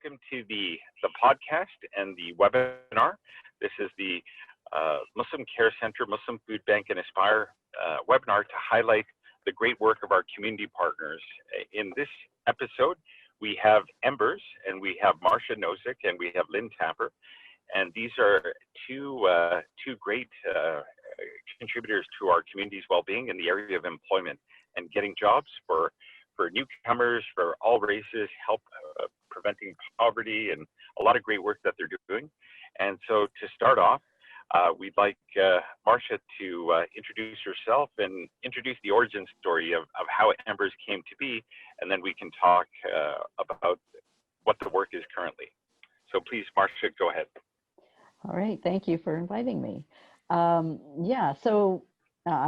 welcome to the podcast and the webinar. This is the Muslim Care Center, Muslim Food Bank, and Aspire webinar to highlight the great work of our community partners. In this episode, we have EMBERS, and we have Marcia Nozick, and we have Lynn Tapper. And these are two great contributors to our community's well-being in the area of employment and getting jobs for newcomers, for all races, help preventing poverty, and a lot of great work that they're doing. And so to start off, we'd like Marcia to introduce herself and introduce the origin story of how EMBERS came to be, and then we can talk about what the work is currently. So please, Marcia, go ahead. All right, thank you for inviting me. I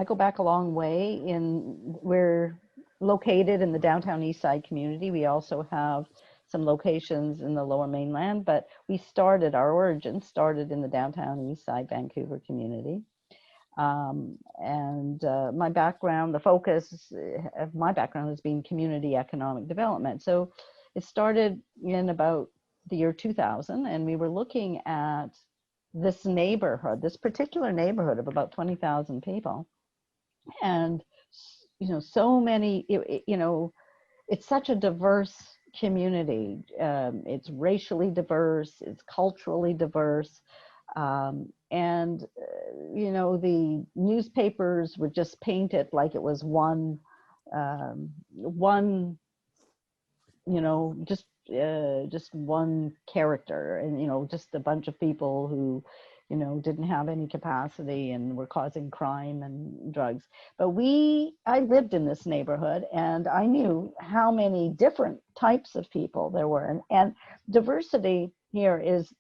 go back a long way. We're located in the downtown East Side community. We also have some locations in the Lower Mainland, but our origin started in the downtown East Side Vancouver community. My background, the focus of my background has been community economic development. So it started in about the year 2000, and we were looking at this neighborhood, this particular neighborhood of about 20,000 people. And, so many, it's such a diverse community. It's racially diverse, it's culturally diverse. The newspapers would just paint it like it was one, just one character, and just a bunch of people who didn't have any capacity and were causing crime and drugs. But I lived in this neighborhood, and I knew how many different types of people there were, and diversity here is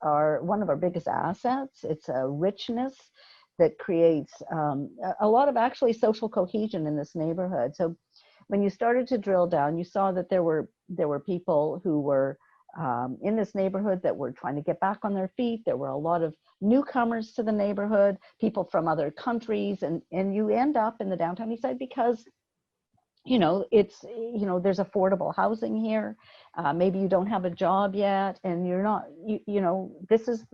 one of our biggest assets. It's a richness that creates a lot of actually social cohesion in this neighborhood. So when you started to drill down, you saw that there were people who were in this neighborhood that were trying to get back on their feet. There were a lot of newcomers to the neighborhood, people from other countries, and you end up in the downtown East Side because there's affordable housing here. Maybe you don't have a job yet, and you're not, this is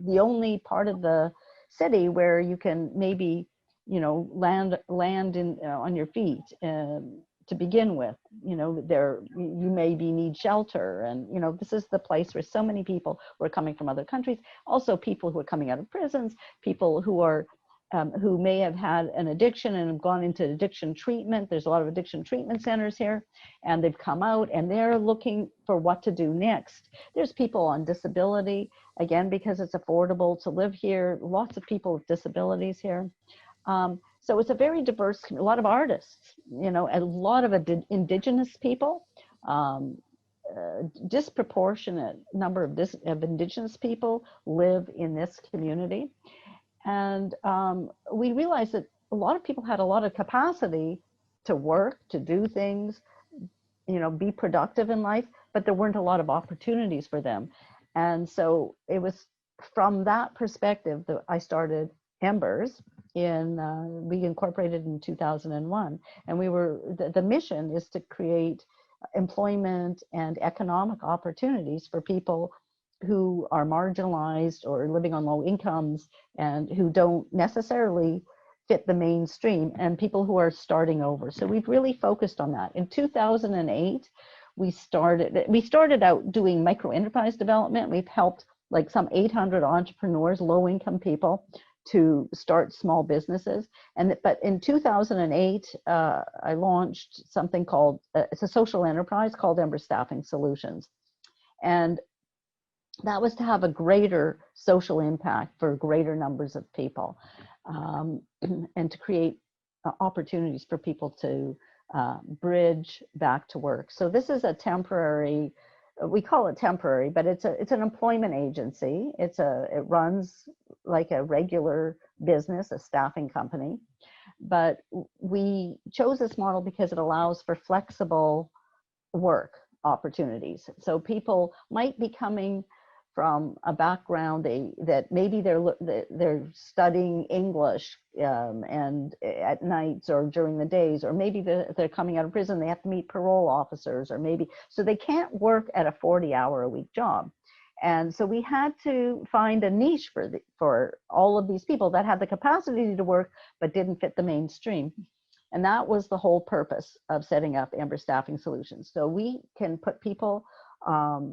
the only part of the city where you can maybe land on your feet to begin with. You maybe need shelter, and this is the place where so many people who are coming from other countries, also people who are coming out of prisons, people who are who may have had an addiction and have gone into addiction treatment. There's a lot of addiction treatment centers here, and they've come out and they're looking for what to do next. There's people on disability, again, because it's affordable to live here, lots of people with disabilities here. So it's a very diverse, a lot of artists, a lot of indigenous people, disproportionate number of indigenous people live in this community. And we realized that a lot of people had a lot of capacity to work, to do things, be productive in life, but there weren't a lot of opportunities for them. And so it was from that perspective that I started EMBERS. We incorporated in 2001, and the mission is to create employment and economic opportunities for people who are marginalized or living on low incomes and who don't necessarily fit the mainstream, and people who are starting over. So we've really focused on that. In 2008, we started out doing micro enterprise development. We've helped like some 800 entrepreneurs, low income people, to start small businesses. But in 2008, I launched something called, it's a social enterprise called EMBERS Staffing Solutions. And that was to have a greater social impact for greater numbers of people, and to create opportunities for people to bridge back to work. So this is a temporary, we call it temporary, but it's an employment agency. It runs like a regular business, a staffing company. But we chose this model because it allows for flexible work opportunities. So people might be coming from a background that maybe they're studying English and at nights or during the days, or maybe they're coming out of prison, they have to meet parole officers, or maybe, so they can't work at a 40-hour-a-week job. And so we had to find a niche for all of these people that had the capacity to work but didn't fit the mainstream. And that was the whole purpose of setting up EMBERS Staffing Solutions. So we can put people,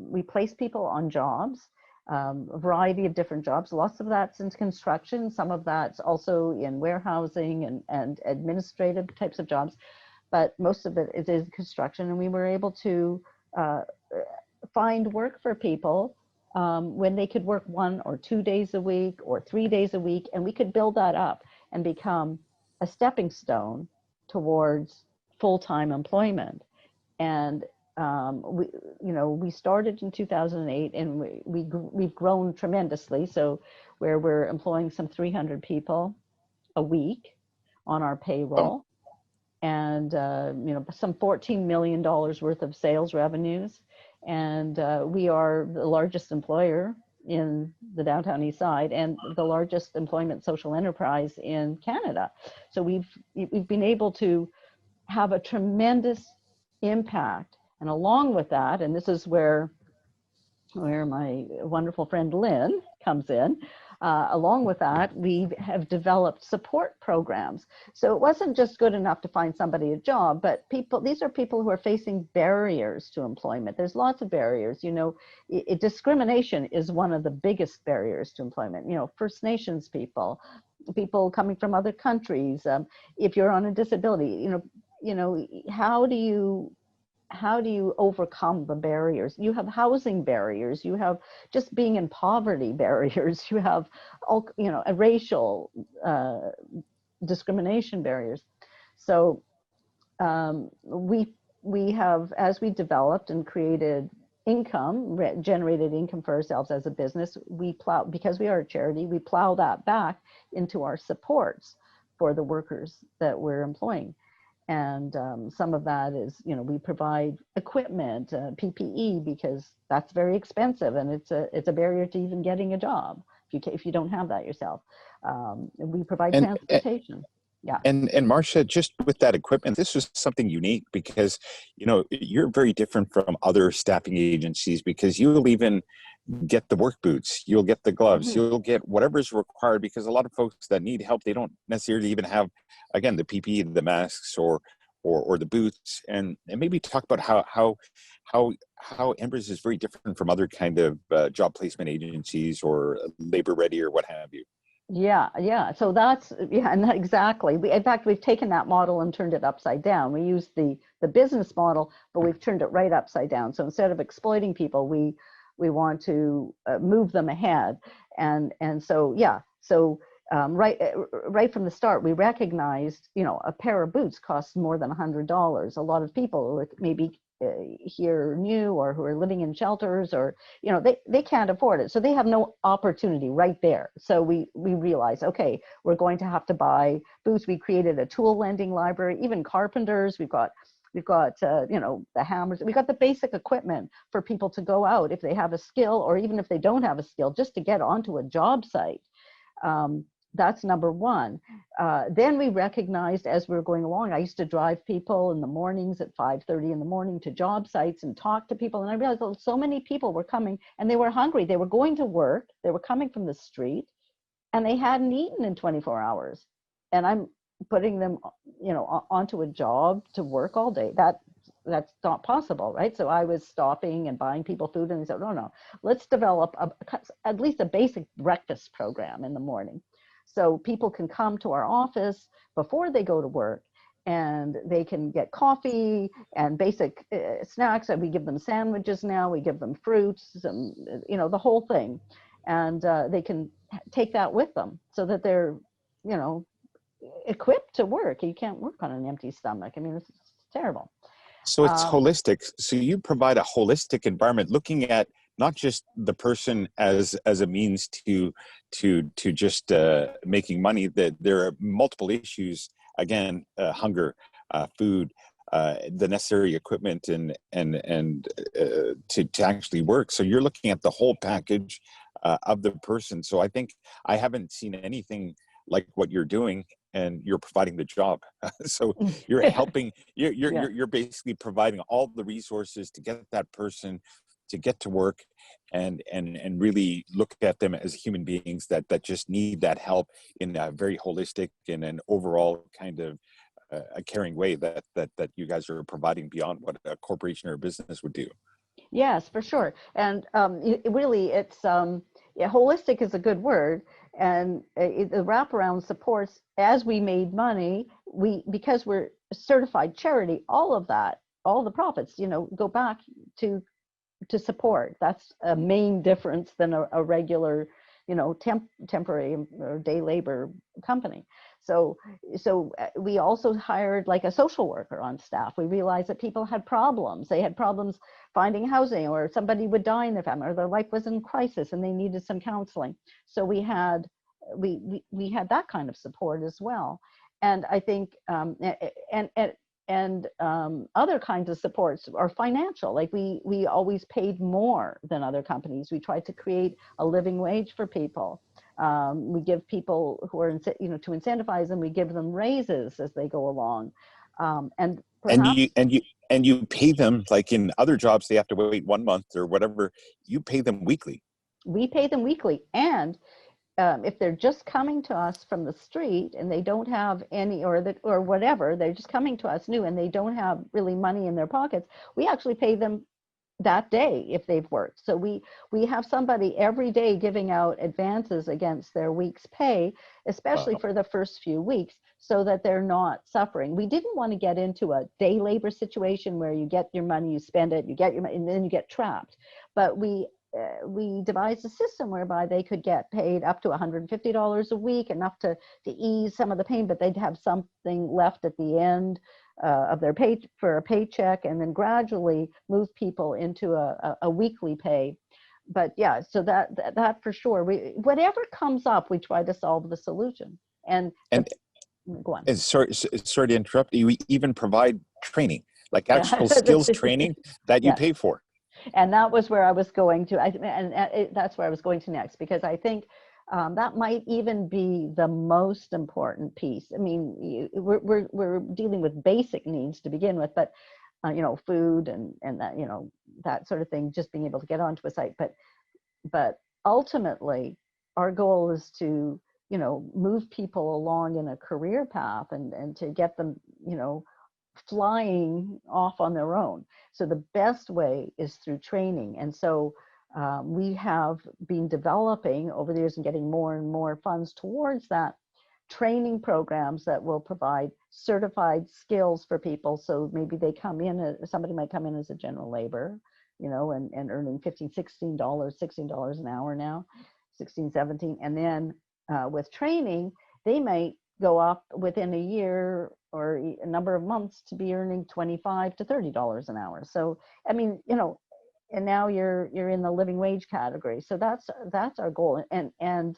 we place people on jobs, a variety of different jobs. Lots of that's in construction. Some of that's also in warehousing and administrative types of jobs. But most of it is in construction. And we were able to find work for people when they could work 1 or 2 days a week or 3 days a week. And we could build that up and become a stepping stone towards full-time employment. And we started in 2008, and we've grown tremendously. So where we're employing some 300 people a week on our payroll, and some $14 million worth of sales revenues, and we are the largest employer in the downtown east side and the largest employment social enterprise in Canada. So we've been able to have a tremendous impact. And along with that, and this is where my wonderful friend Lynn comes in, along with that, we have developed support programs. So it wasn't just good enough to find somebody a job, but these are people who are facing barriers to employment. There's lots of barriers. Discrimination is one of the biggest barriers to employment. First Nations people coming from other countries. If you're on a disability, how do you overcome the barriers? You have housing barriers, you have just being in poverty barriers, you have all, racial discrimination barriers. So we have, as we developed and created generated income for ourselves as a business, because we are a charity, we plow that back into our supports for the workers that we're employing. And some of that is, we provide equipment, PPE, because that's very expensive, and it's a barrier to even getting a job if you don't have that yourself. We provide transportation. Yeah. And Marcia, just with that equipment, this was something unique because, you're very different from other staffing agencies, because you'll even get the work boots, you'll get the gloves, mm-hmm. You'll get whatever's required, because a lot of folks that need help, they don't necessarily even have, again, the PPE, the masks or the boots. And maybe talk about how EMBERS is very different from other kind of job placement agencies or labor ready or what have you. Yeah. So exactly. In fact, we've taken that model and turned it upside down. We use the business model, but we've turned it right upside down. So instead of exploiting people, we want to move them ahead. And so, yeah. So right from the start, we recognized, a pair of boots costs more than $100. A lot of people who are maybe here new or who are living in shelters, or they can't afford it, so they have no opportunity right there. So we realized, okay, we're going to have to buy boots. We created a tool lending library. Even carpenters, we've got the hammers. We got the basic equipment for people to go out if they have a skill, or even if they don't have a skill, just to get onto a job site. That's number one. Then we recognized as we were going along, I used to drive people in the mornings at 5:30 in the morning to job sites and talk to people. And I realized so many people were coming and they were hungry. They were going to work. They were coming from the street and they hadn't eaten in 24 hours. And I'm putting them, onto a job to work all day. That's not possible, right? So I was stopping and buying people food, and they said, no, let's develop at least a basic breakfast program in the morning. So people can come to our office before they go to work, and they can get coffee and basic snacks. And we give them sandwiches now. We give them fruits, and the whole thing, and they can take that with them so that they're, equipped to work. You can't work on an empty stomach. I mean, it's terrible. So it's holistic. So you provide a holistic environment, looking at not just the person as a means to just making money. That there are multiple issues. Again, hunger, food, the necessary equipment and to actually work. So you're looking at the whole package of the person. So I think I haven't seen anything like what you're doing, and you're providing the job. So you're helping. You're basically providing all the resources to get that person to get to work, and really look at them as human beings that just need that help in a very holistic and an overall kind of a caring way that you guys are providing beyond what a corporation or a business would do. Yes, for sure. And really, it's holistic is a good word. And the wraparound supports, as we made money, because we're certified charity, all of that, all the profits, go back to support. That's a main difference than a regular, temporary or day labor company. So we also hired like a social worker on staff. We realized that people had problems. They had problems finding housing, or somebody would die in their family, or their life was in crisis and they needed some counseling. So we had that kind of support as well. And I think other kinds of supports are financial. Like we always paid more than other companies. We tried to create a living wage for people. We give people who are, to incentivize them, we give them raises as they go along. And you pay them, like in other jobs, they have to wait 1 month or whatever. You pay them weekly. We pay them weekly. And if they're just coming to us from the street and they don't have any, or whatever, they're just coming to us new and they don't have really money in their pockets, we actually pay them that day if they've worked. So we have somebody every day giving out advances against their week's pay, especially for the first few weeks, so that they're not suffering. We didn't want to get into a day labor situation where you get your money, you spend it, you get your money, and then you get trapped. But we devised a system whereby they could get paid up to $150 a week, enough to ease some of the pain, but they'd have something left at the end of their pay for a paycheck, and then gradually move people into a weekly pay. But yeah, so that for sure, whatever comes up, we try to solve the solution. Go on. And sorry to interrupt. You even provide training, like actual skills training that you pay for. And that was where I was going to, that's where I was going to next, because I think that might even be the most important piece. I mean, we're dealing with basic needs to begin with, but food and that, that sort of thing, just being able to get onto a site. But ultimately, our goal is to, move people along in a career path and to get them, flying off on their own. So the best way is through training. And so we have been developing over the years and getting more and more funds towards that, training programs that will provide certified skills for people. So maybe they come in, somebody might come in as a general labor, and earning $15, $16 an hour now, 16, 17. And then with training, they might go up within a year or a number of months to be earning $25 to $30 an hour. So, I mean, and now you're in the living wage category. So that's our goal. And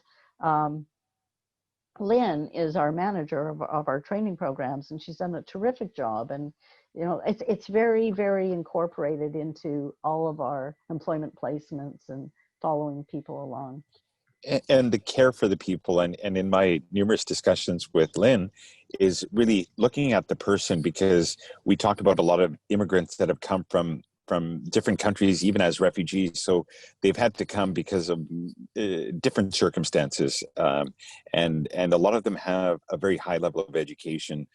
Lynn is our manager of our training programs, and she's done a terrific job. And, it's very, very incorporated into all of our employment placements and following people along. And the care for the people, and in my numerous discussions with Lynn, is really looking at the person, because we talked about a lot of immigrants that have come from different countries, even as refugees. So they've had to come because of different circumstances, and a lot of them have a very high level of education,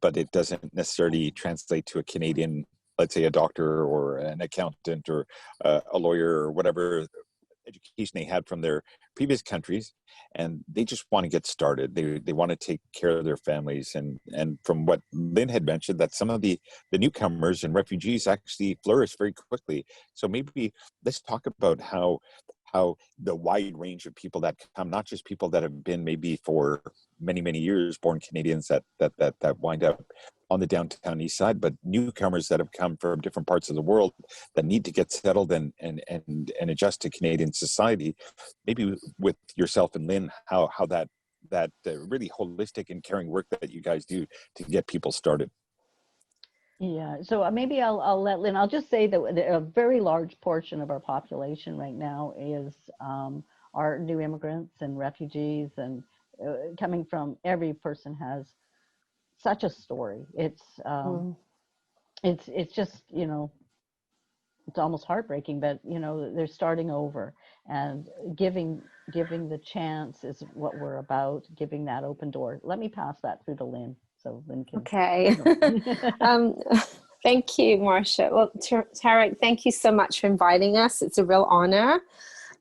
but it doesn't necessarily translate to a Canadian, let's say a doctor or an accountant or a lawyer or whatever education they had from their previous countries, and they just want to get started. They want to take care of their families, and from what Lynn had mentioned, that some of the newcomers and refugees actually flourish very quickly. So maybe let's talk about how the wide range of people that come, not just people that have been maybe for many years born Canadians that wind up on the downtown east side, but newcomers that have come from different parts of the world that need to get settled and adjust to Canadian society. Maybe with yourself and Lynn, how that really holistic and caring work that you guys do to get people started. Yeah, so maybe I'll let Lynn. I'll just say that a very large portion of our population right now is are new immigrants and refugees, and coming from every person has such a story. It's just, you know, it's almost heartbreaking, but you know they're starting over, and giving the chance is what we're about. Giving that open door. Let me pass that through to Lynn, so Lynn can. Okay. Thank you, Marcia. Well, Tarek, thank you so much for inviting us. It's a real honor.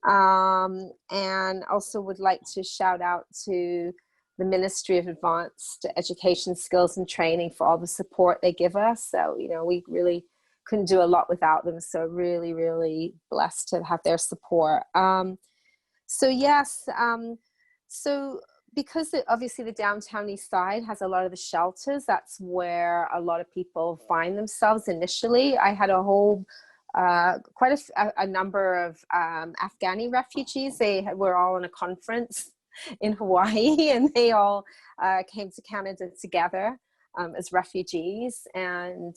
And also would like to shout out to the Ministry of Advanced Education, Skills and Training for all the support they give us. So, you know, we really couldn't do a lot without them. So really, really blessed to have their support. So yes, so because obviously the downtown east side has a lot of the shelters, that's where a lot of people find themselves initially. I had a whole, quite a number of Afghani refugees. They were all in a conference in Hawaii, and they all came to Canada together as refugees. And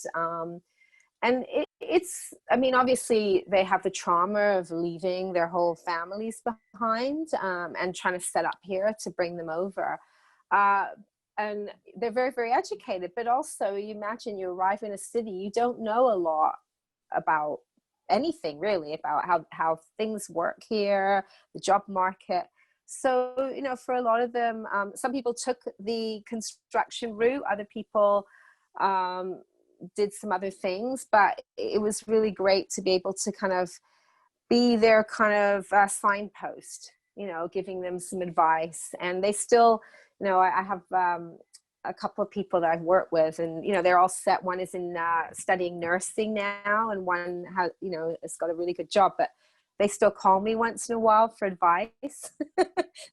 it's, I mean, obviously they have the trauma of leaving their whole families behind and trying to set up here to bring them over. And they're very, very educated, but also you imagine you arrive in a city, you don't know a lot about anything really, about how things work here, the job market. So, you know, for a lot of them, some people took the construction route, other people did some other things, but it was really great to be able to kind of be their kind of signpost, you know, giving them some advice. And they still, you know, I have a couple of people that I've worked with, and, you know, they're all set. One is in studying nursing now, and one has, you know, has got a really good job, but they still call me once in a while for advice.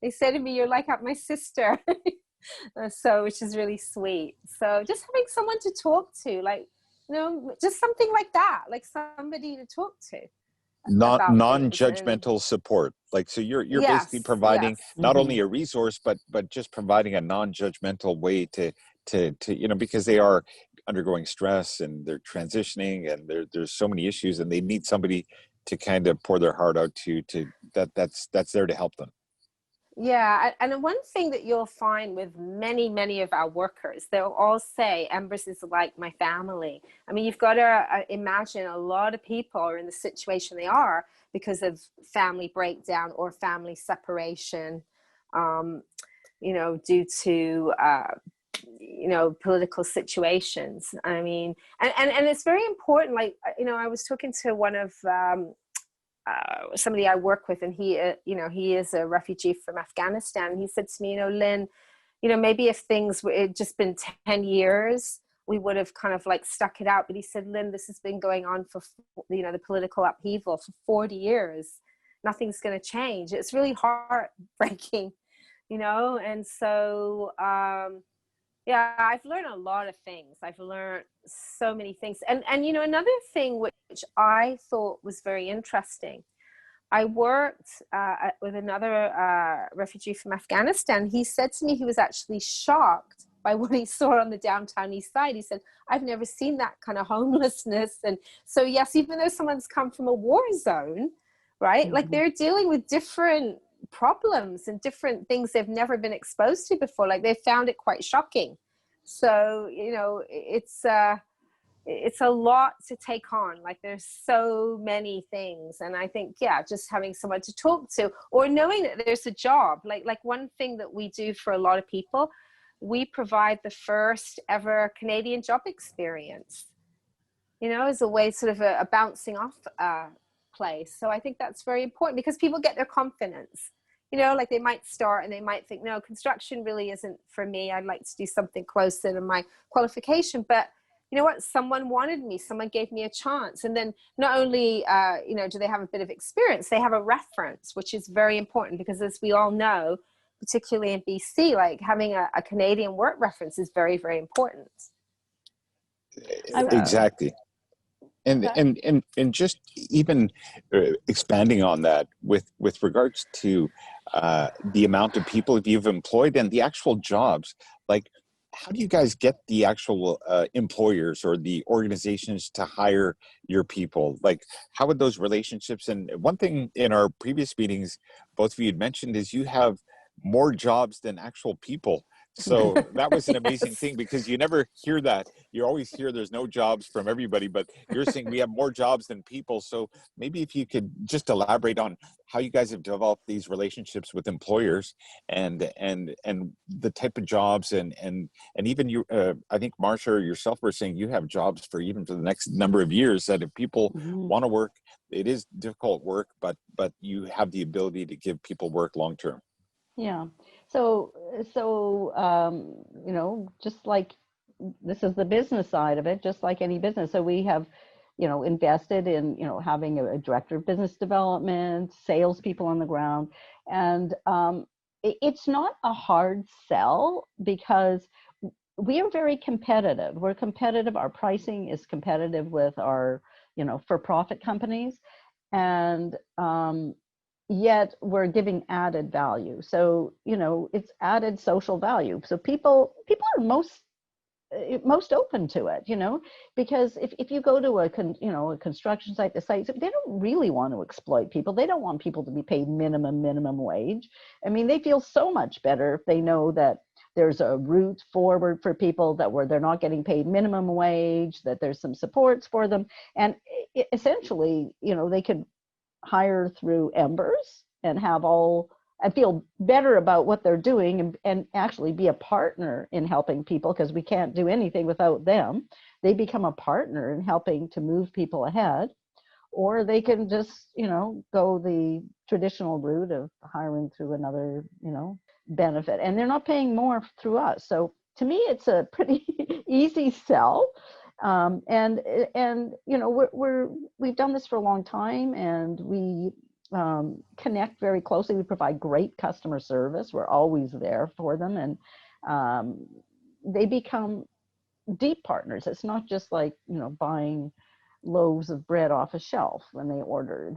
They say to me, "You're like my sister." So, which is really sweet. So just having someone to talk to, like, you know, just something like that, like somebody to talk to. Non-judgmental support. Like, so you're Yes, basically providing yes. not only a resource, but just providing a non-judgmental way to, you know, because they are undergoing stress and they're transitioning and there's so many issues, and they need somebody to kind of pour their heart out to that's there to help them. Yeah, and one thing that you'll find with many of our workers, they'll all say, EMBERS is like my family. I mean, you've got to imagine a lot of people are in the situation they are because of family breakdown or family separation, you know, due to, you know, political situations. I mean, and it's very important. Like, you know, I was talking to one of, somebody I work with, and he, you know, he is a refugee from Afghanistan. He said to me, you know, Lynn, you know, maybe if things were, it just been 10 years, we would have kind of like stuck it out. But he said, Lynn, this has been going on for, you know, the political upheaval for 40 years. Nothing's going to change. It's really heartbreaking, you know? And so, yeah, I've learned a lot of things. I've learned so many things. And you know, another thing which I thought was very interesting, I worked with another refugee from Afghanistan. He said to me he was actually shocked by what he saw on the downtown east side. He said, I've never seen that kind of homelessness. And so, yes, even though someone's come from a war zone, right, mm-hmm. like they're dealing with different problems and different things they've never been exposed to before. Like they found it quite shocking. So, you know, it's a lot to take on. Like there's so many things. And I think, yeah, just having someone to talk to, or knowing that there's a job, like one thing that we do for a lot of people, we provide the first ever Canadian job experience, you know, as a way, sort of a bouncing off place. So I think that's very important because people get their confidence, you know, like they might start and they might think, no, construction really isn't for me. I'd like to do something closer to my qualification. But you know what, someone wanted me, someone gave me a chance. And then not only, you know, do they have a bit of experience, they have a reference, which is very important because as we all know, particularly in BC, like having a Canadian work reference is very, very important. Exactly. And just even expanding on that with regards to the amount of people you've employed and the actual jobs, like how do you guys get the actual employers or the organizations to hire your people? Like, how would those relationships, and one thing in our previous meetings, both of you had mentioned, is you have more jobs than actual people. So that was an amazing Yes. thing, because you never hear that. You always hear there's no jobs from everybody, but you're saying we have more jobs than people. So maybe if you could just elaborate on how you guys have developed these relationships with employers, and the type of jobs, and even you, I think Marsha or yourself were saying you have jobs for even for the next number of years, that if people want to work, it is difficult work, but you have the ability to give people work long term. Yeah. So, you know, just like this is the business side of it, just like any business. So we have, you know, invested in, you know, having a director of business development, salespeople on the ground. And it's not a hard sell, because we are very competitive. We're competitive. Our pricing is competitive with our, you know, for-profit companies. And yet we're giving added value. So, you know, it's added social value. So people are most open to it, you know, because if you go to a construction site, the sites, they don't really want to exploit people. They don't want people to be paid minimum wage. I mean, they feel so much better if they know that there's a route forward for people, that where they're not getting paid minimum wage, that there's some supports for them. And essentially, you know, they could hire through EMBERS and feel better about what they're doing, and actually be a partner in helping people, because we can't do anything without them. They become a partner in helping to move people ahead. Or they can just, you know, go the traditional route of hiring through another, you know, benefit, and they're not paying more through us. So to me, it's a pretty easy sell. And you know, we've done this for a long time, and we connect very closely. We provide great customer service. We're always there for them, and they become deep partners. It's not just like, you know, buying loaves of bread off a shelf when they order.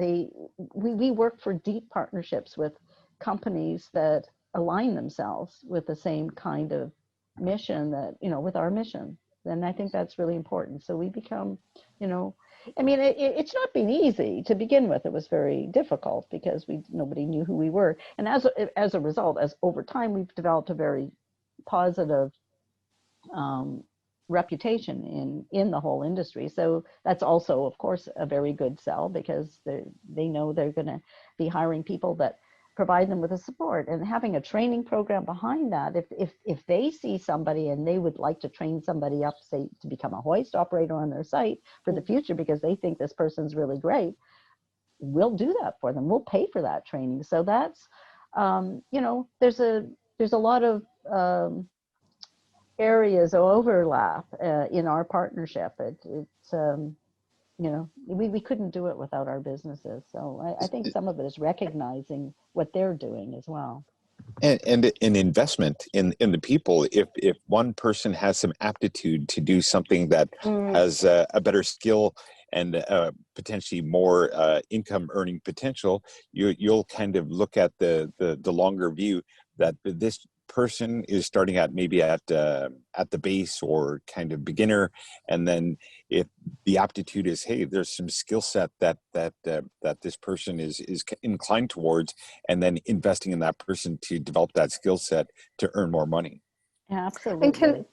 We work for deep partnerships with companies that align themselves with the same kind of mission, that, you know, with our mission. And I think that's really important. So we become, you know, I mean, it's not been easy to begin with. It was very difficult, because nobody knew who we were. And as a result, as over time, we've developed a very positive reputation in the whole industry. So that's also, of course, a very good sell, because they know they're going to be hiring people that provide them with the support, and having a training program behind that. If they see somebody and they would like to train somebody up, say, to become a hoist operator on their site for the future, because they think this person's really great, we'll do that for them. We'll pay for that training. So that's, you know, there's a lot of areas of overlap in our partnership. It's you know, we couldn't do it without our businesses. So I think some of it is recognizing what they're doing as well. And an investment in the people. If one person has some aptitude to do something that has a better skill and potentially more income earning potential, you'll kind of look at the longer view, that this person is starting at maybe at the base or kind of beginner, and then if the aptitude is, hey, there's some skill set that this person is inclined towards, and then investing in that person to develop that skill set to earn more money. Absolutely.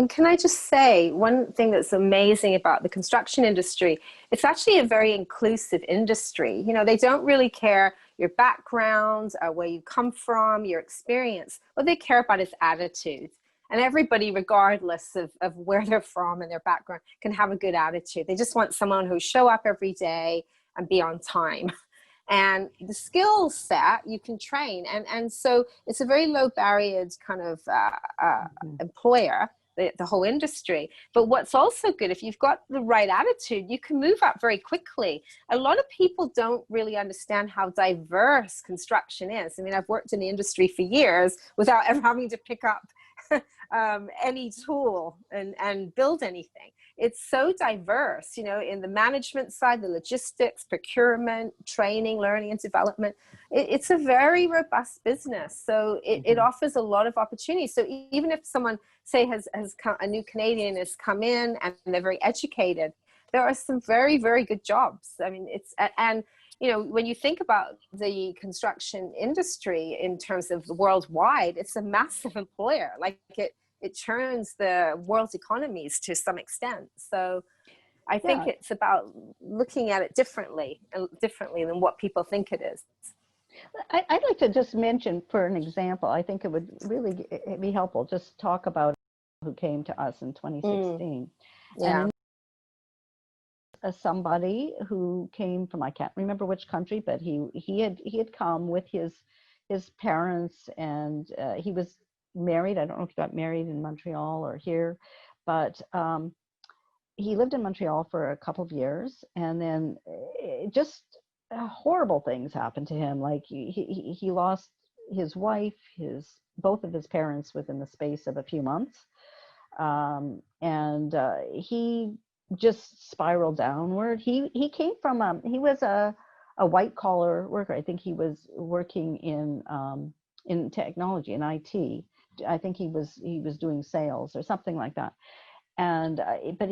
And can I just say, one thing that's amazing about the construction industry, it's actually a very inclusive industry. You know, they don't really care your background, where you come from, your experience. What they care about is attitude. And everybody, regardless of where they're from and their background, can have a good attitude. They just want someone who show up every day and be on time. And the skill set you can train. And so it's a very low barriered kind of employer, the whole industry. But what's also good, if you've got the right attitude, you can move up very quickly. A lot of people don't really understand how diverse construction is. I mean, I've worked in the industry for years without ever having to pick up any tool and build anything. It's so diverse, you know, in the management side, the logistics, procurement, training, learning and development. It's a very robust business. So it offers a lot of opportunities. So even if someone, say, has come, a new Canadian has come in and they're very educated, there are some very, very good jobs. I mean, and you know, when you think about the construction industry in terms of worldwide, it's a massive employer. Like it churns the world's economies to some extent. So I think it's about looking at it differently than what people think it is. I'd like to just mention, for an example, I think it would really be helpful, just talk about who came to us in 2016. Yeah. And somebody who came from, I can't remember which country, but he had come with his parents, and he was married. I don't know if he got married in Montreal or here, but he lived in Montreal for a couple of years, and then just horrible things happened to him. Like he lost his wife, both of his parents within the space of a few months, and he just spiraled downward. He came from he was a white collar worker. I think he was working in technology, in IT. I think he was doing sales or something like that. And but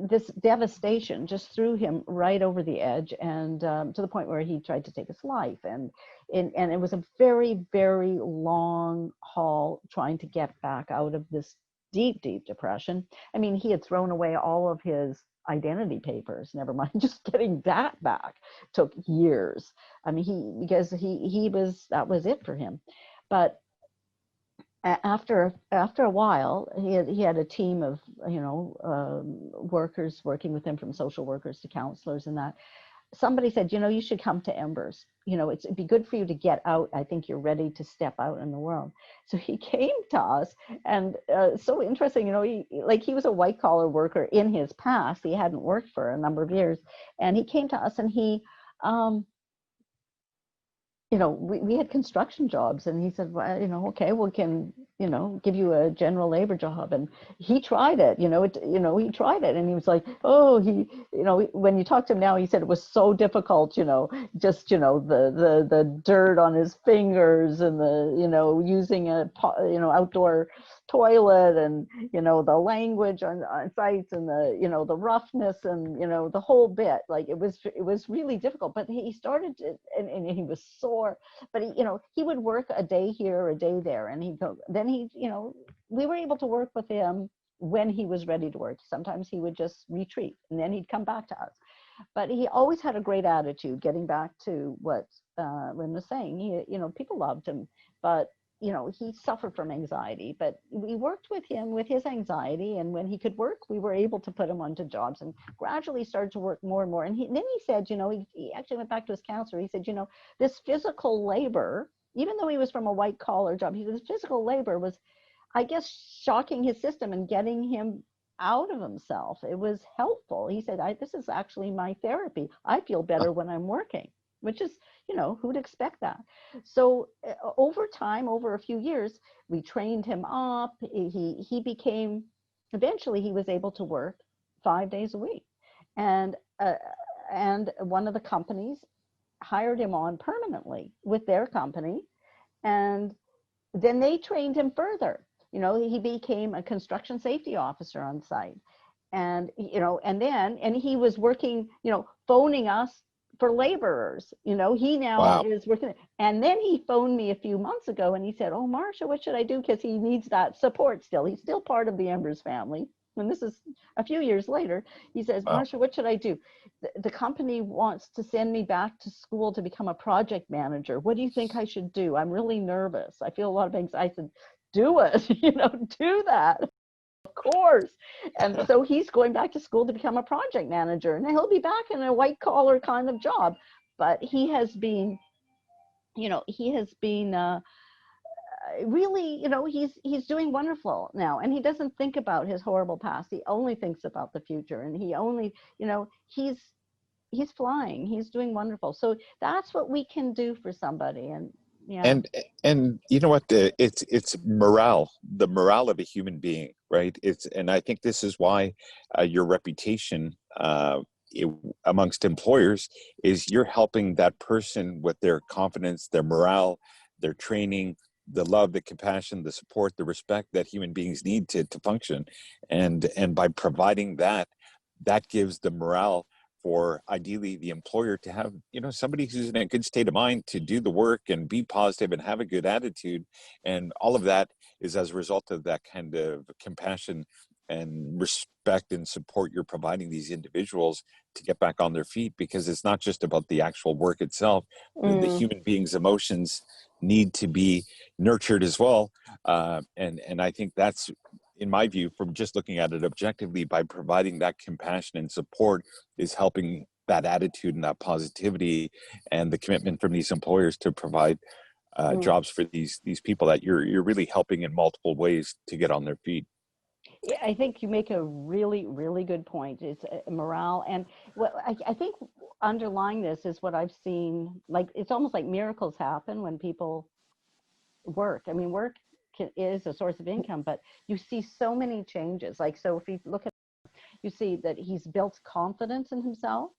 this devastation just threw him right over the edge, and to the point where he tried to take his life. And it was a very, very long haul trying to get back out of this deep, deep depression. I mean, he had thrown away all of his identity papers, never mind just getting that back took years. I mean, because that was it for him. But after a while, he had a team of, you know, workers working with him, from social workers to counselors and that. Somebody said, you know, you should come to EMBERS. You know, it'd be good for you to get out. I think you're ready to step out in the world. So he came to us, and so interesting, you know, he was a white collar worker in his past. He hadn't worked for a number of years, and he came to us, and he, you know, we had construction jobs, and he said, well, you know, okay, we can, you know, give you a general labor job. And he tried it, he tried it, and he was like, oh, you know, when you talk to him now, he said it was so difficult, you know, just, you know, the dirt on his fingers, and using a, outdoor toilet, and, you know, the language on sites, and the, you know, the roughness, and, you know, the whole bit. Like it was really difficult. But he started to, and he was sore, but he would work a day here, a day there, and we were able to work with him when he was ready to work. Sometimes he would just retreat, and then he'd come back to us. But he always had a great attitude. Getting back to what Lynn was saying, people loved him, but he suffered from anxiety. But we worked with him with his anxiety, and when he could work, we were able to put him onto jobs, and gradually started to work more and more. And then he said, he actually went back to his counselor. He said, this physical labor, even though he was from a white collar job, this physical labor was, I guess, shocking his system and getting him out of himself. It was helpful. He said, this is actually my therapy. I feel better when I'm working, which is, who'd expect that? So over time, over a few years, we trained him up. He became, eventually he was able to work 5 days a week. And one of the companies hired him on permanently with their company. And then they trained him further. He became a construction safety officer on site. And, and he was working, phoning us for laborers. He now is working. And then he phoned me a few months ago, and he said, oh, Marcia, what should I do? Because he needs that support still. He's still part of the EMBERS family. And this is a few years later. He says, Marcia, what should I do? The company wants to send me back to school to become a project manager. What do you think I should do? I'm really nervous. I feel a lot of anxiety. I said, do it, do that. Of course. And so he's going back to school to become a project manager, and he'll be back in a white collar kind of job. But he has been, really, he's doing wonderful now, and he doesn't think about his horrible past. He only thinks about the future, and he only, he's flying. He's doing wonderful. So that's what we can do for somebody. And Yeah. And you know what? It's morale, the morale of a human being, right? And I think this is why your reputation it, amongst employers is you're helping that person with their confidence, their morale, their training, the love, the compassion, the support, the respect that human beings need to function, and by providing that, that gives the morale for ideally the employer to have, you know, somebody who's in a good state of mind to do the work and be positive and have a good attitude. And all of that is as a result of that kind of compassion and respect and support you're providing these individuals to get back on their feet, because it's not just about the actual work itself. The human being's emotions need to be nurtured as well. And I think that's, in my view, from just looking at it objectively, by providing that compassion and support is helping that attitude and that positivity and the commitment from these employers to provide jobs for these people that you're really helping in multiple ways to get on their feet. Yeah, I think you make a really, really good point. It's morale. And what I think underlying this is what I've seen, like, it's almost like miracles happen when people work. I mean, work is a source of income, but you see so many changes. Like, so if you look at, you see that he's built confidence in himself.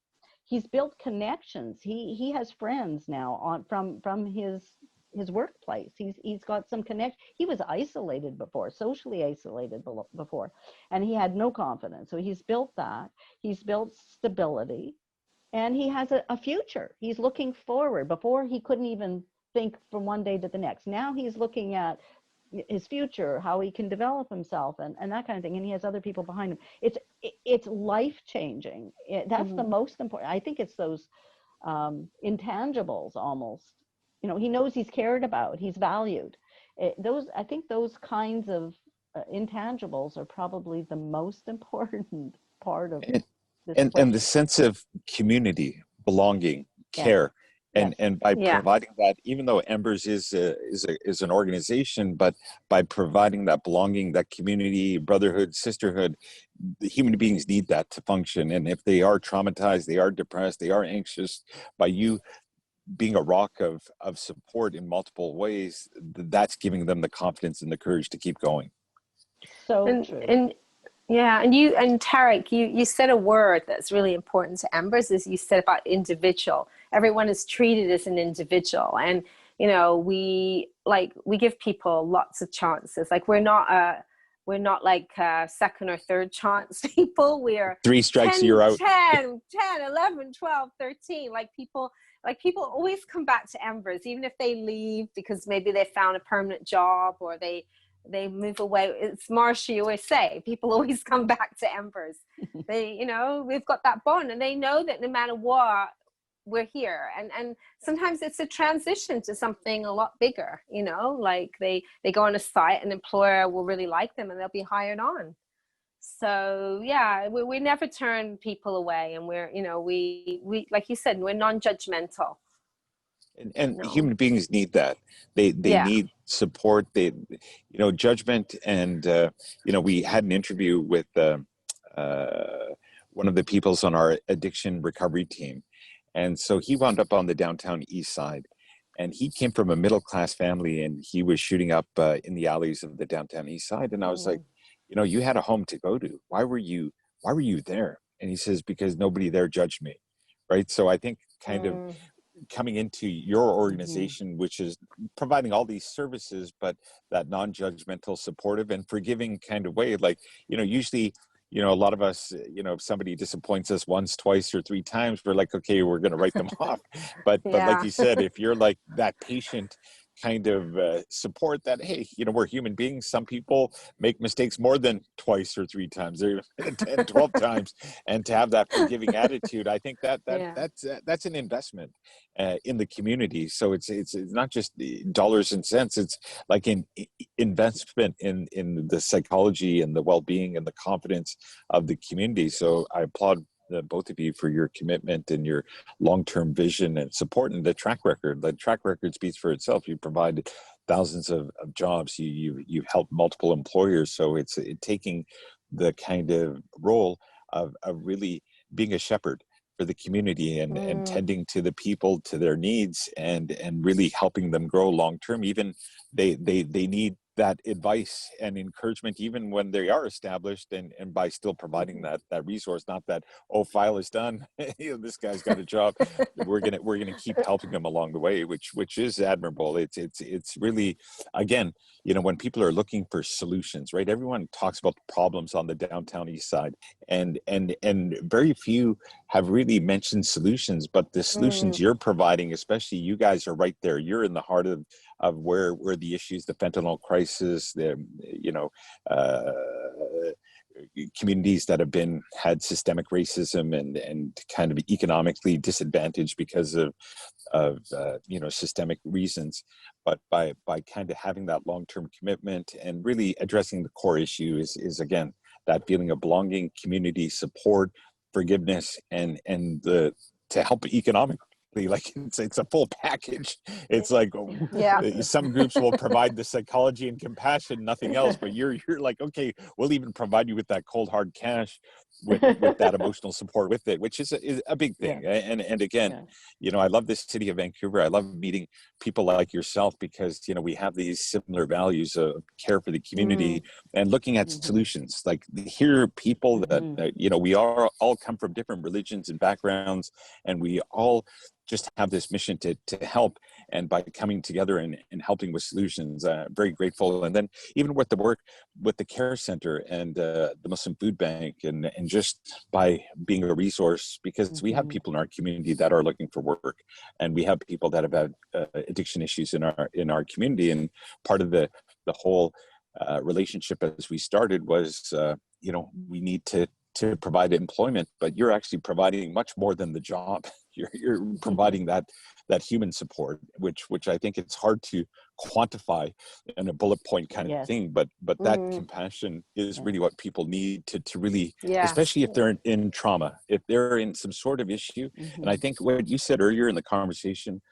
He's built connections. He has friends now on from his workplace. He's got some connect. He was isolated before, socially isolated before, and he had no confidence. So he's built that. He's built stability, and he has a future. He's looking forward. Before, he couldn't even think from one day to the next. Now he's looking at his future, how he can develop himself, and that kind of thing. And he has other people behind him. It's life changing. That's the most important. I think it's those intangibles almost. You know, he knows he's cared about, he's valued. I think those kinds of intangibles are probably the most important part of this And equation. the sense of community, belonging, Yes. care. Yes. And by Yeah. providing that, even though EMBERS is an organization, but by providing that belonging, that community, brotherhood, sisterhood, the human beings need that to function. And if they are traumatized, they are depressed, they are anxious, by you being a rock of support in multiple ways, that's giving them the confidence and the courage to keep going. So true. And yeah, and Tarek, you said a word that's really important to EMBERS, is you said about individual. Everyone is treated as an individual, and you know, we give people lots of chances. Like, we're not like second or third chance people. We're 3 strikes, 10, you're out. 10, 11, 12, 13. Like, people always come back to EMBERS, even if they leave because maybe they found a permanent job or they move away. It's Marsha, you always say, people always come back to EMBERS. They, you know, we've got that bond, and they know that no matter what, we're here. And sometimes it's a transition to something a lot bigger, you know, like they go on a site, an employer will really like them and they'll be hired on. So yeah, we never turn people away, and we're, you know, we like you said, we're non-judgmental. And human beings need that. They need support. They, you know, judgment. And you know, we had an interview with one of the peoples on our addiction recovery team, and so he wound up on the downtown east side, and he came from a middle class family, and he was shooting up in the alleys of the downtown east side. And I was like, you know, you had a home to go to. Why were you there? And he says, because nobody there judged me, right? So I think kind of coming into your organization, which is providing all these services, but that non-judgmental, supportive, and forgiving kind of way. Like, you know, usually, you know, a lot of us, you know, if somebody disappoints us once, twice, or 3 times, we're like, okay, we're going to write them off. But like you said, if you're like that patient kind of support, that, hey, you know, we're human beings. Some people make mistakes more than twice or 3 times, or 10, 12 times. And to have that forgiving attitude, I think that's an investment in the community. So it's not just the dollars and cents. It's like an investment in the psychology and the well-being and the confidence of the community. So I applaud both of you for your commitment and your long-term vision and support, and the track record. The track record speaks for itself. You provided thousands of jobs. You've helped multiple employers. So it's taking the kind of role of really being a shepherd for the community and tending to the people, to their needs, and really helping them grow long term. Even they need that advice and encouragement even when they are established, and by still providing that resource. Not that, oh, file is done, this guy's got a job. we're gonna keep helping them along the way, which is admirable. It's really, again, when people are looking for solutions, right? Everyone talks about the problems on the downtown east side, and very few have really mentioned solutions. But the solutions you're providing, especially you guys, are right there. You're in the heart of where the issues, the fentanyl crisis, the communities that have had systemic racism and kind of economically disadvantaged because of systemic reasons. But by kind of having that long-term commitment and really addressing the core issue is again that feeling of belonging, community support, forgiveness, and to help economically. Like it's a full package. It's like some groups will provide the psychology and compassion, nothing else. But you're like, okay, we'll even provide you with that cold hard cash, with that emotional support with it, which is a big thing. Yeah. And again, I love this city of Vancouver. I love meeting people like yourself because we have these similar values of care for the community and looking at solutions. Like here, people that we all come from different religions and backgrounds, and we all just have this mission to help, and by coming together and helping with solutions, very grateful. And then even with the work with the care center and the Muslim Food Bank, and just by being a resource, because we have people in our community that are looking for work, and we have people that have had addiction issues in our community. And part of the whole relationship as we started was, we need to provide employment, but you're actually providing much more than the job. You're providing that human support, which I think it's hard to quantify in a bullet point kind of thing, but that compassion is really what people need to really, especially if they're in trauma, if they're in some sort of issue. And I think what you said earlier in the conversation,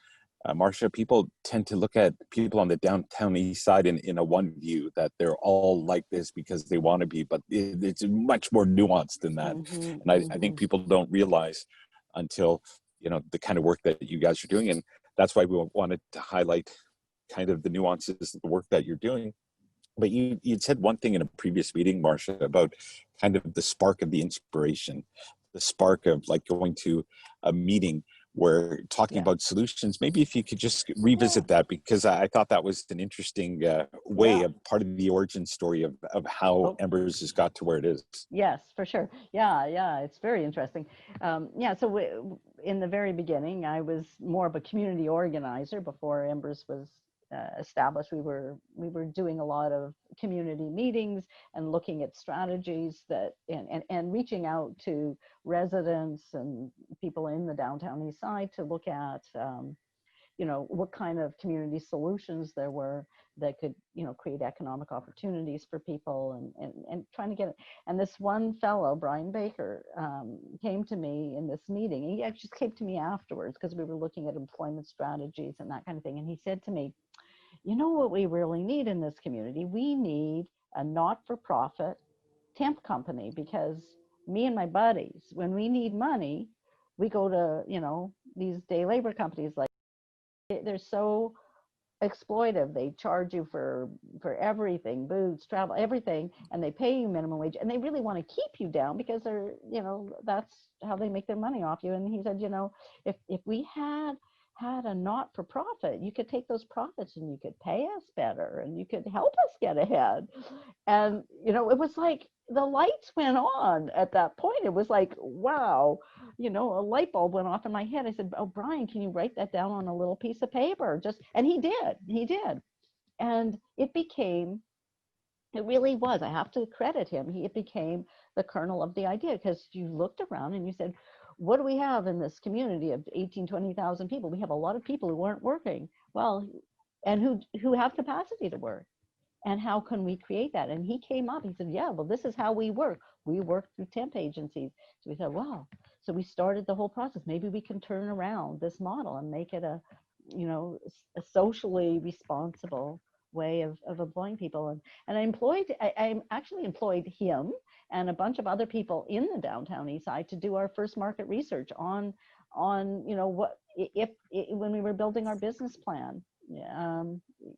Marcia, people tend to look at people on the downtown east side in a one view, that they're all like this because they want to be, but it's much more nuanced than that. And I think people don't realize until, the kind of work that you guys are doing. And that's why we wanted to highlight kind of the nuances of the work that you're doing. But you'd said one thing in a previous meeting, Marcia, about kind of the spark of the inspiration, the spark of like going to a meeting where talking about solutions. Maybe if you could just revisit that, because I thought that was an interesting way of part of the origin story of how EMBERS has got to where it is. Yes, for sure. Yeah, it's very interesting. So in the very beginning, I was more of a community organizer before EMBERS was established. We were doing a lot of community meetings and looking at strategies that and reaching out to residents and people in the downtown east side to look at what kind of community solutions there were that could create economic opportunities for people, and trying to get it. And this one fellow, Brian Baker, came to me in this meeting. He actually came to me afterwards because we were looking at employment strategies and that kind of thing, and he said to me, you know what we really need in this community? We need a not-for-profit temp company, because me and my buddies, when we need money, we go to, these day labor companies. Like, they're so exploitive. They charge you for everything, boots, travel, everything, and they pay you minimum wage, and they really want to keep you down because they're, that's how they make their money off you. And he said, if we had a not-for-profit, you could take those profits and you could pay us better and you could help us get ahead. And it was like the lights went on at that point. It was like, wow, a light bulb went off in my head. I said, oh, Brian, can you write that down on a little piece of paper? And he did. And it really was, I have to credit him, it became the kernel of the idea, because you looked around and you said, what do we have in this community of 18, 20,000 people? We have a lot of people who aren't working well, and who have capacity to work. And how can we create that? And he came up, he said, yeah, well, this is how we work. We work through temp agencies. So we said, wow. So we started the whole process. Maybe we can turn around this model and make it a socially responsible way of employing people. And I actually employed him and a bunch of other people in the downtown east side to do our first market research on what if when we were building our business plan,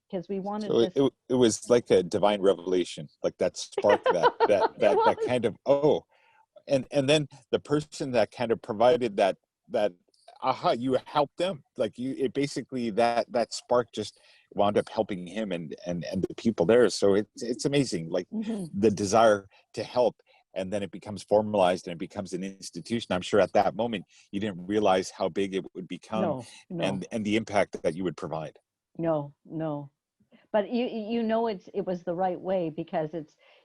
because we wanted So this. it was like a divine revelation, like that spark, that kind of, and then the person that kind of provided that aha, you helped them, like it basically, that spark just wound up helping him and the people there. So it's amazing, like the desire to help, and then it becomes formalized and it becomes an institution. I'm sure at that moment you didn't realize how big it would become. No. And the impact that you would provide. No. But it was the right way, because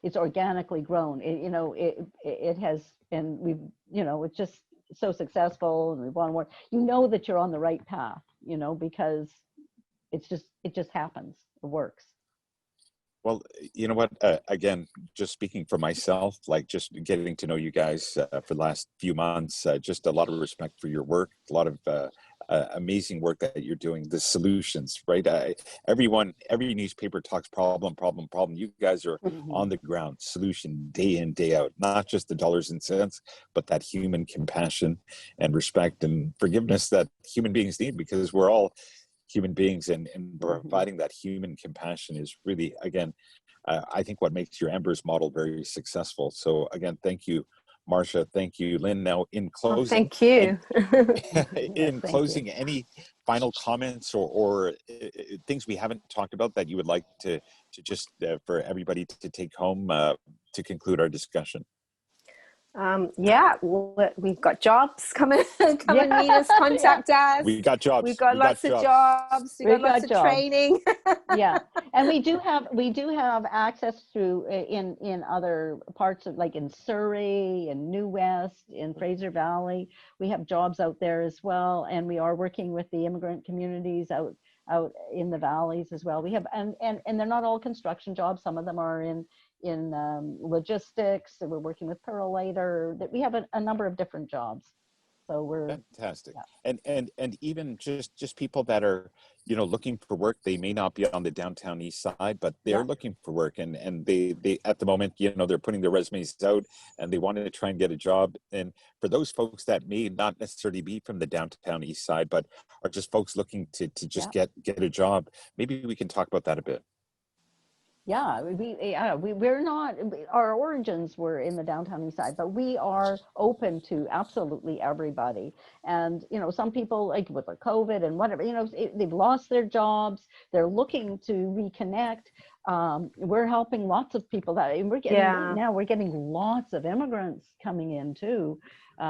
it's organically grown. It has, and we've, it's just so successful, and we want more. That you're on the right path, because it just happens. It works. Well, you know what? Again, just speaking for myself, like just getting to know you guys for the last few months, just a lot of respect for your work, a lot of amazing work that you're doing. The solutions, right? Every newspaper talks problem. You guys are on the ground, solution, day in, day out. Not just the dollars and cents, but that human compassion and respect and forgiveness that human beings need, because we're all human beings, and providing that human compassion is really, again, I think what makes your EMBERS model very successful. So again, thank you, Marcia. Thank you, Lynn. Now, in closing, thank you. Closing, any final comments or things we haven't talked about that you would like to just for everybody to take home to conclude our discussion? We've got jobs. Come and meet us, contact us. We got jobs. We've got lots of jobs. We've got lots of training. Yeah, and we do have access through in other parts of, like in Surrey and New West, in Fraser Valley. We have jobs out there as well, and we are working with the immigrant communities out in the valleys as well. We have, and they're not all construction jobs. Some of them are in logistics. We're working with Pearl later. That we have a number of different jobs. So we're fantastic. Yeah. And even just people that are, looking for work. They may not be on the downtown east side, but they're looking for work, and they at the moment, they're putting their resumes out and they wanted to try and get a job. And for those folks that may not necessarily be from the downtown east side, but are just folks looking to just get a job, maybe we can talk about that a bit. Yeah, we're not, our origins were in the downtown east side, but we are open to absolutely everybody. And, some people, like with the COVID and whatever, they've lost their jobs, they're looking to reconnect. We're helping lots of people we're getting lots of immigrants coming in too.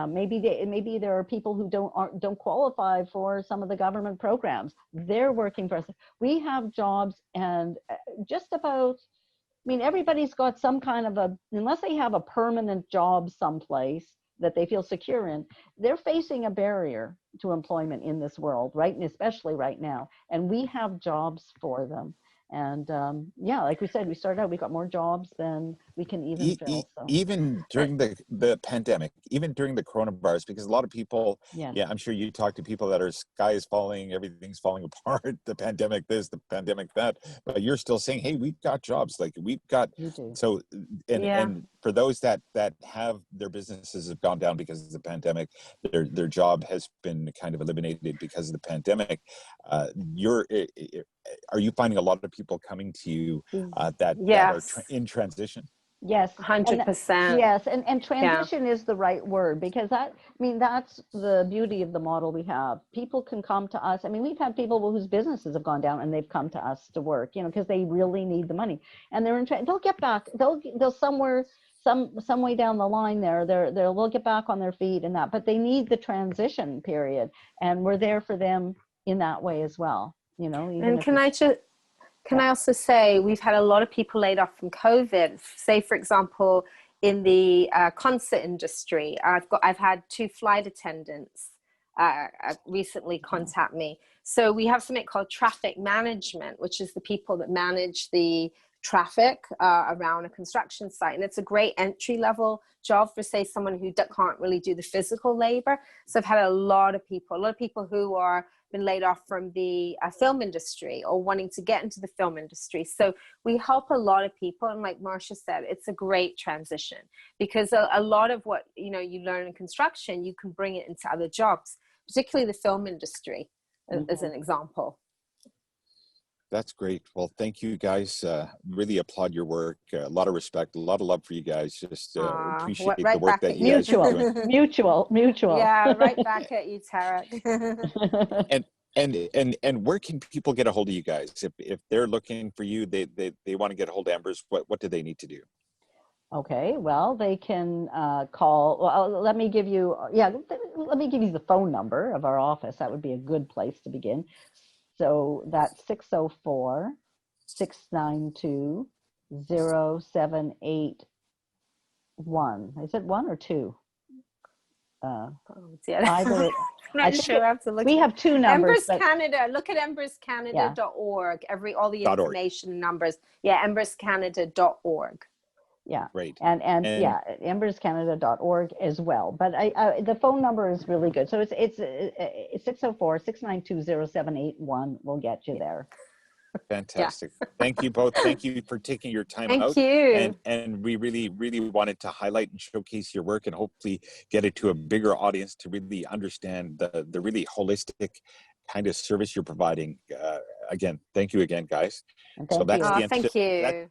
Maybe there are people who don't qualify for some of the government programs. They're working for us. We have jobs, and just about, everybody's got some kind of unless they have a permanent job someplace that they feel secure in, they're facing a barrier to employment in this world, right? And especially right now. And we have jobs for them. And like we said, we started out, we got more jobs than we can even fill. So. Even during the pandemic, even during the coronavirus, because a lot of people, I'm sure you talk to people that are, sky is falling, everything's falling apart, the pandemic this, the pandemic that, but you're still saying, hey, we've got jobs, like we've got, so, and for those that have their businesses have gone down because of the pandemic, their job has been kind of eliminated because of the pandemic, are you finding a lot of people coming to you that are in transition? Yes, 100%. Yes, and transition is the right word, because that's the beauty of the model we have. People can come to us. We've had people whose businesses have gone down and they've come to us to work, because they really need the money, and they'll get back. They'll somewhere, some way down the line there, they'll get back on their feet and that, but they need the transition period, and we're there for them in that way as well. And can I also say, we've had a lot of people laid off from COVID. Say, for example, in the concert industry, I've had 2 flight attendants recently contact me. So we have something called traffic management, which is the people that manage the traffic around a construction site, and it's a great entry level job for, say, someone who can't really do the physical labor. So I've had a lot of people who are been laid off from the film industry or wanting to get into the film industry. So we help a lot of people. And like Marcia said, it's a great transition because a lot of what, you learn in construction, you can bring it into other jobs, particularly the film industry as an example. That's great. Well, thank you guys. Really applaud your work. A lot of respect, a lot of love for you guys. Just appreciate the work that you guys are doing. Mutual. Yeah, right back at you, Tarek. And where can people get a hold of you guys if they're looking for you? They want to get a hold of EMBERS. What do they need to do? Okay, well, they can call. Well, let me give you. Let me give you the phone number of our office. That would be a good place to begin. So that's 604-692-0781. I said 1 or 2? I'm Either. not sure. I have to look. We have 2 numbers. EMBERS Canada. Look at emberscanada.org. All the information numbers. Yeah, emberscanada.org. Yeah. Great. And yeah, emberscanada.org as well. But the phone number is really good. So it's 604-692-0781 will get you there. Fantastic. Yeah. Thank you both. Thank you for taking your time out. Thank you. And we really, really wanted to highlight and showcase your work and hopefully get it to a bigger audience to really understand the really holistic kind of service you're providing. Again, thank you again, guys. So that's the end. Thank you.